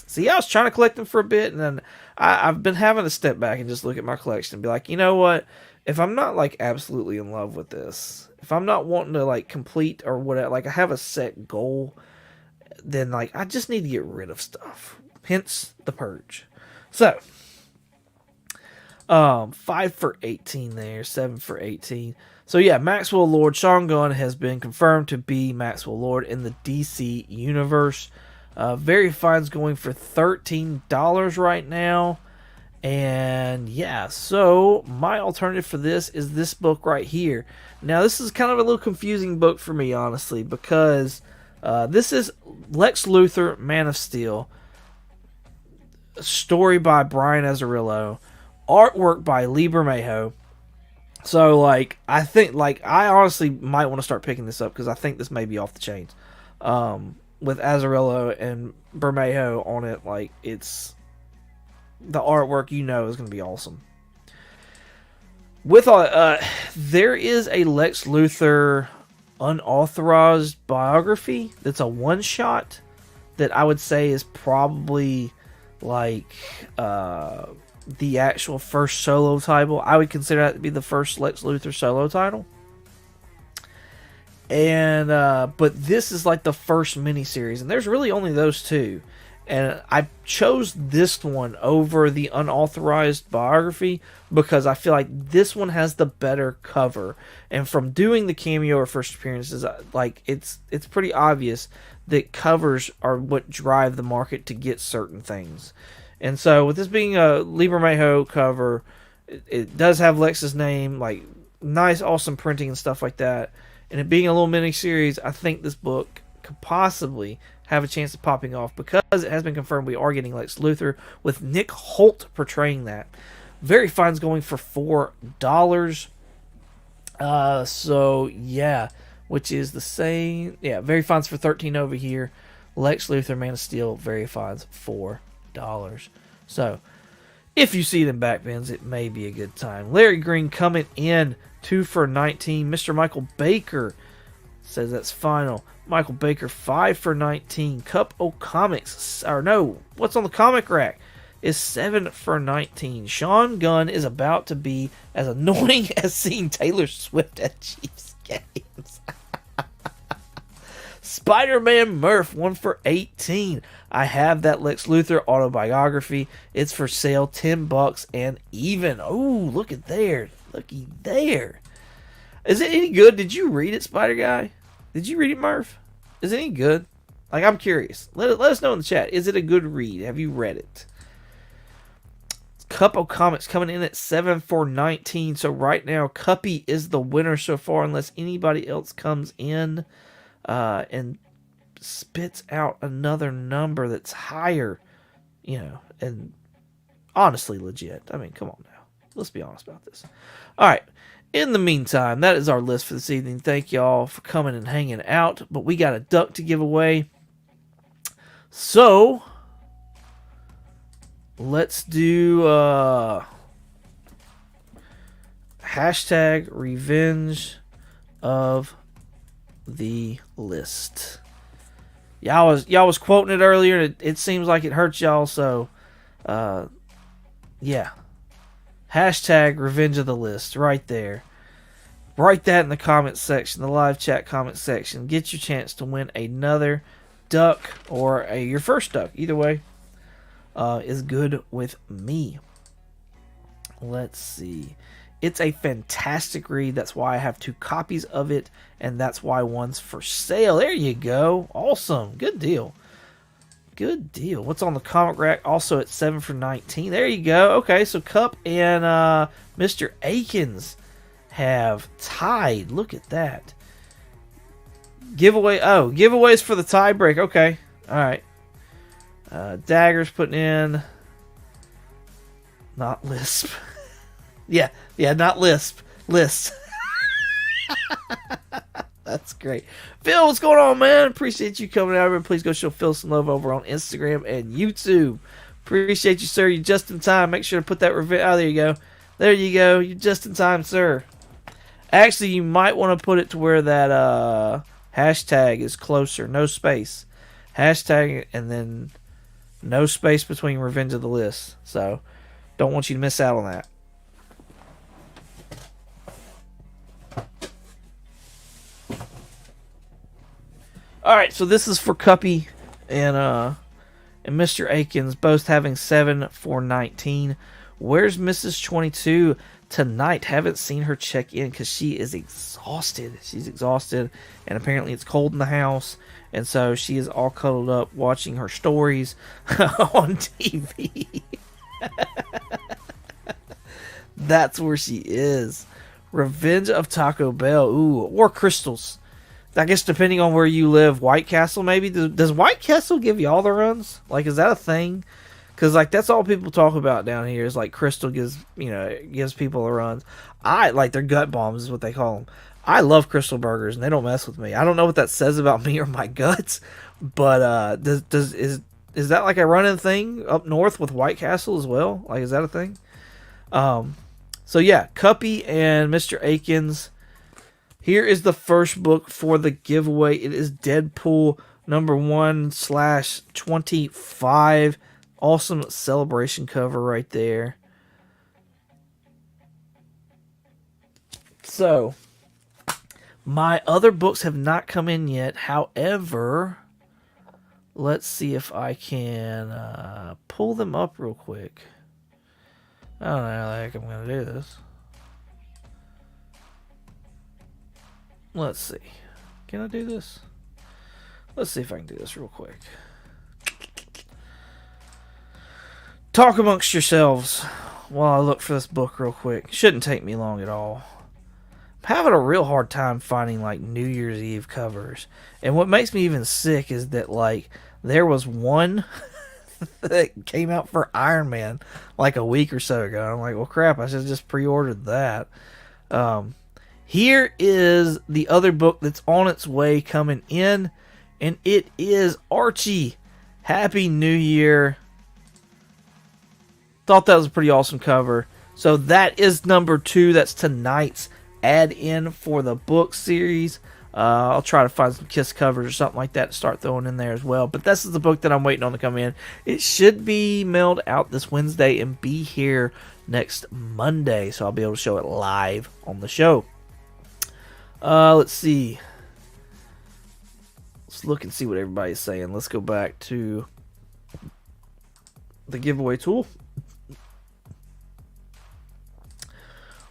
See, I was trying to collect them for a bit, and then I've been having to step back and just look at my collection and be like, you know what? If I'm not, like, absolutely in love with this, if I'm not wanting to, like, complete or whatever, like, I have a set goal, then, like, I just need to get rid of stuff. Hence the purge. So 5 for 18 there, 7 for 18. So yeah, Maxwell Lord, Sean Gunn has been confirmed to be Maxwell Lord in the DC Universe. Very Fine's going for $13 right now. And yeah, so my alternative for this is this book right here. Now, this is kind of a little confusing book for me, honestly, because this is Lex Luthor, Man of Steel. Story by Brian Azzarello. Artwork by Lee Bermejo. So, like, I think, like, I honestly might want to start picking this up because I think this may be off the chains. With Azzarello and Bermejo on it, like, it's the artwork, is going to be awesome. With all, there is a Lex Luthor unauthorized biography that's a one shot that I would say is probably like the actual first solo title. I would consider that to be the first Lex Luthor solo title. And but this is like the first miniseries, and there's really only those two. And I chose this one over the unauthorized biography because I feel like this one has the better cover. And from doing the cameo or first appearances, like it's pretty obvious that covers are what drive the market to get certain things. And so with this being a Lee Bermejo cover, it does have Lex's name, like nice, awesome printing and stuff like that. And it being a little mini series, I think this book could possibly have a chance of popping off because it has been confirmed we are getting Lex Luthor with Nick Holt portraying that. Very Fine's going for $4. So yeah, which is the same. Yeah, Very Fine's for $13 over here. Lex Luthor, Man of Steel, Very Fine's $4. So if you see them back bins, it may be a good time. Larry Green coming in 2 for $19. Mr. Michael Baker says that's final. Michael Baker 5 for $19. Cup O Comics, or no, what's on the comic rack is 7 for $19. Sean Gunn is about to be as annoying as seeing Taylor Swift at Chiefs games. Spider-Man Murph 1 for $18. I have that Lex Luthor autobiography. It's for sale, $10 and even. Oh, look at there. Looky there. Is it any good? Did you read it, Spider Guy? Did you read it, Murph? Is it any good? Like, I'm curious. Let us know in the chat. Is it a good read? Have you read it? Cup of Comics coming in at 7 for $19. So right now, Cuppy is the winner so far, unless anybody else comes in and spits out another number that's higher, and honestly legit. I mean, come on now. Let's be honest about this. All right. In the meantime, that is our list for this evening. Thank y'all for coming and hanging out. But we got a duck to give away. So, let's do hashtag revenge of the list. Y'all was quoting it earlier. It seems like it hurts y'all. So, yeah. Hashtag revenge of the list right there. Write that in the comments section, the live chat comment section. Get your chance to win another duck or your first duck. Either way is good with me. Let's see. It's a fantastic read. That's why I have 2 copies of it, and that's why one's for sale. There you go. Awesome. Good deal. Good deal. What's on the comic rack? Also at 7 for $19. There you go. Okay, so Cup and Mr. Akins have tied. Look at that. Giveaway. Oh, giveaways for the tie break. Okay. All right. Daggers putting in. Not Lisp. yeah, not Lisp. List. That's great. Phil, what's going on, man? Appreciate you coming out. Please go show Phil some love over on Instagram and YouTube. Appreciate you, sir. You're just in time. Make sure to put that revenge. Oh, there you go. There you go. You're just in time, sir. Actually, you might want to put it to where that hashtag is closer. No space. Hashtag and then no space between Revenge of the List. So, don't want you to miss out on that. All right, so this is for Cuppy and Mr. Akins, both having 7 for $19. Where's Mrs. 22 tonight? Haven't seen her check in because she is exhausted. She's exhausted, and apparently it's cold in the house, and so she is all cuddled up watching her stories on TV. That's where she is. Revenge of Taco Bell. Ooh, or Crystals. I guess depending on where you live, White Castle maybe. Does White Castle give you all the runs? Like, is that a thing? Because like that's all people talk about down here is like Crystal gives people a run. I like their gut bombs is what they call them. I love Crystal burgers and they don't mess with me. I don't know what that says about me or my guts, but is that like a running thing up north with White Castle as well? Like is that a thing? So yeah, Cuppy and Mr. Akins. Here is the first book for the giveaway. It is Deadpool number 1/25. Awesome celebration cover right there. So, my other books have not come in yet. However, let's see if I can pull them up real quick. I don't know how the heck I'm going to do this. Let's see. Can I do this? Let's see if I can do this real quick. Talk amongst yourselves while I look for this book real quick. Shouldn't take me long at all. I'm having a real hard time finding like New Year's Eve covers. And what makes me even sick is that like there was one that came out for Iron Man like a week or so ago. I'm like, well crap, I should have just pre-ordered that. Here is the other book that's on its way coming in, and it is Archie. Happy New Year. Thought that was a pretty awesome cover. So that is number 2. That's tonight's add-in for the book series. I'll try to find some Kiss covers or something like that to start throwing in there as well. But this is the book that I'm waiting on to come in. It should be mailed out this Wednesday and be here next Monday. So I'll be able to show it live on the show. Let's see. Let's look and see what everybody's saying. Let's go back to the giveaway tool.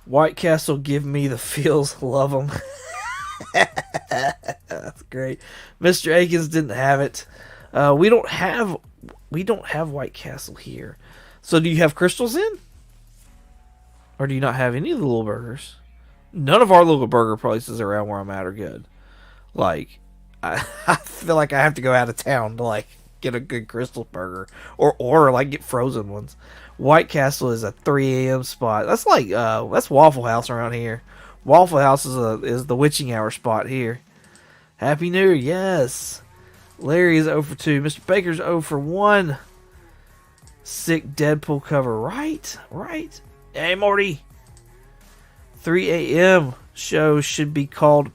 White Castle, give me the feels, love them. That's great. Mr. Akins didn't have it. We don't have White Castle here. So do you have Crystals in? Or do you not have any of the little burgers? None of our little burger places around where I'm at are good. Like, I feel like I have to go out of town to like get a good Crystal burger or like get frozen ones. White Castle is a 3 a.m. spot. That's like that's Waffle House around here. Waffle House is the witching hour spot here. Happy New Year, yes. Larry is 0 for 2. Mr. Baker's 0 for 1. Sick Deadpool cover. Right. Hey, Morty. 3 a.m. show should be called...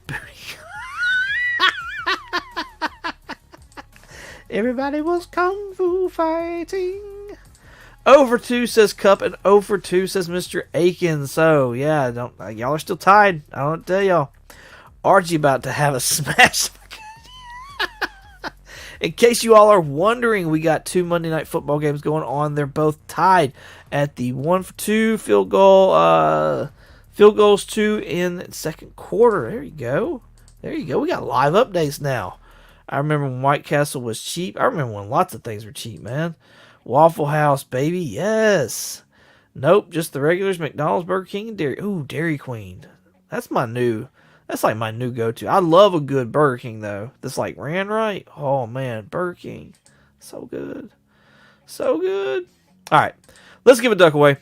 Everybody was kung fu fighting. 0 for 2 says Cup, and 0 for 2 says Mr. Akins. So, yeah, y'all are still tied. I don't tell y'all. Archie about to have a smash. In case you all are wondering, we got 2 Monday Night Football games going on. They're both tied at the 1 for 2 field goals 2 in the second quarter. There you go. We got live updates now. I remember when White Castle was cheap. I remember when lots of things were cheap, man. Waffle House, baby, yes. Nope, just the regulars, McDonald's, Burger King, and Dairy Queen. That's like my new go-to. I love a good Burger King, though. That's like ran right. Oh, man, Burger King. So good. So good. All right, let's give a duck away.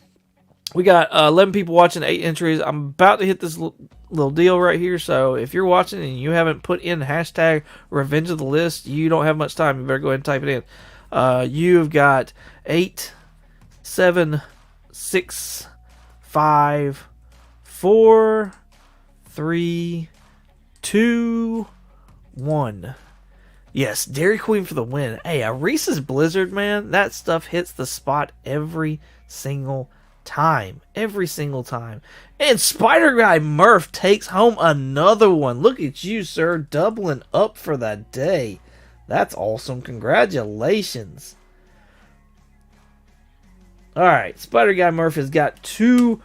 We got 11 people watching, 8 entries. I'm about to hit this little deal right here. So if you're watching and you haven't put in hashtag Revenge of the List, you don't have much time. You better go ahead and type it in. You've got 8, 7, 6, 5, 4, 3, 2, 1. Yes, Dairy Queen for the win. Hey, a Reese's Blizzard, man, that stuff hits the spot every single time. Every single time. And Spider Guy Murph takes home another one. Look at you, sir, doubling up for that day. That's awesome. Congratulations. Alright, Spider Guy Murph has got 2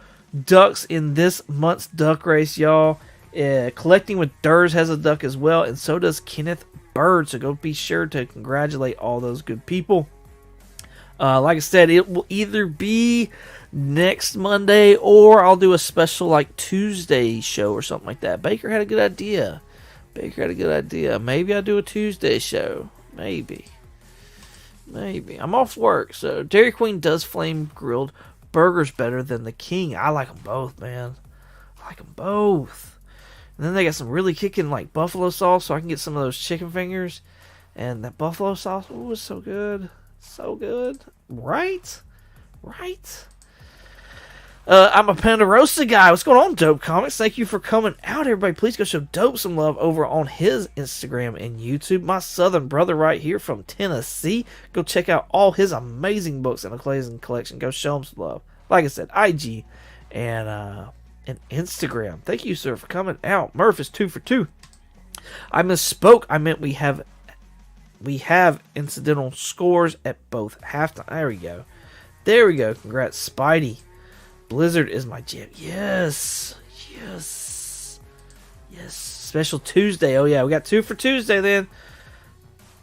ducks in this month's duck race, y'all. Collecting with Durs has a duck as well, and so does Kenneth Bird. So go be sure to congratulate all those good people. Like I said, it will either be next Monday or I'll do a special like Tuesday show or something like that. Baker had a good idea. Maybe I'll do a Tuesday show. Maybe. Maybe. I'm off work, so Dairy Queen does flame grilled burgers better than the King. I like them both, man. I like them both. And then they got some really kicking like buffalo sauce, so I can get some of those chicken fingers. And that buffalo sauce, ooh, is so good. So good. Right? Right? I'm a Ponderosa guy. What's going on, Dope Comics? Thank you for coming out, everybody. Please go show Dope some love over on his Instagram and YouTube. My southern brother right here from Tennessee. Go check out all his amazing books in the Clayton collection. Go show him some love. Like I said, IG and Instagram. Thank you, sir, for coming out. Murph is 2 for 2. I misspoke. I meant we have incidental scores at both halftime. There we go. There we go. Congrats, Spidey. Blizzard is my jam. Yes. Yes. Yes. Special Tuesday. Oh, yeah. We got 2 for Tuesday then.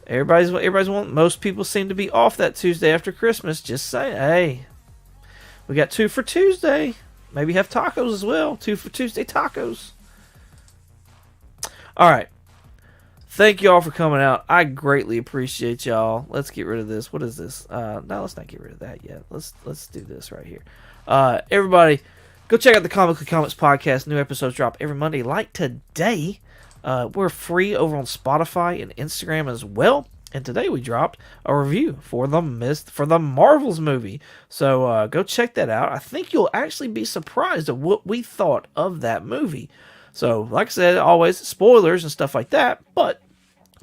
Everybody's wanting. Most people seem to be off that Tuesday after Christmas. Just saying. Hey. We got 2 for Tuesday. Maybe have tacos as well. 2 for Tuesday tacos. All right. Thank you all for coming out. I greatly appreciate y'all. Let's get rid of this. What is this? No, let's not get rid of that yet. Let's do this right here. Everybody, go check out the Comically Comics podcast. New episodes drop every Monday, like today. We're free over on Spotify and Instagram as well. And today we dropped a review for the Marvels movie. So go check that out. I think you'll actually be surprised at what we thought of that movie. So, like I said, always spoilers and stuff like that, but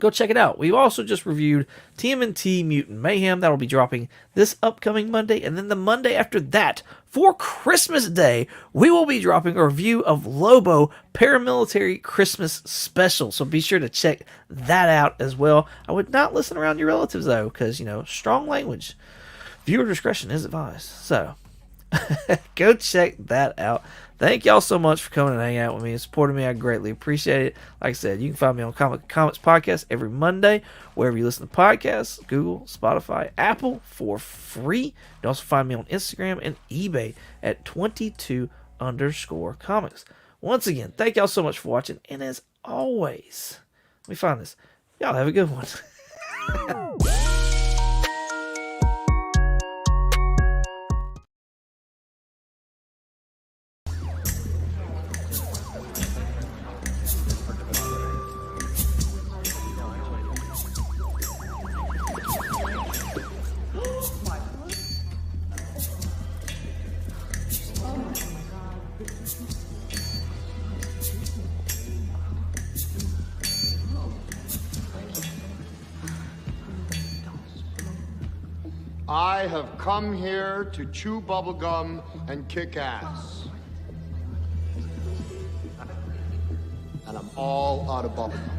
go check it out. We've also just reviewed TMNT Mutant Mayhem. That'll be dropping this upcoming Monday. And then the Monday after that, for Christmas Day, we will be dropping a review of Lobo Paramilitary Christmas Special. So be sure to check that out as well. I would not listen around your relatives, though, because, strong language. Viewer discretion is advised. So, go check that out. Thank y'all so much for coming and hanging out with me and supporting me. I greatly appreciate it. Like I said, you can find me on Comics Podcast every Monday, wherever you listen to podcasts, Google, Spotify, Apple, for free. You can also find me on Instagram and eBay at 22_comics. Once again, thank y'all so much for watching. And as always, let me find this. Y'all have a good one. I have come here to chew bubblegum and kick ass. And I'm all out of bubblegum.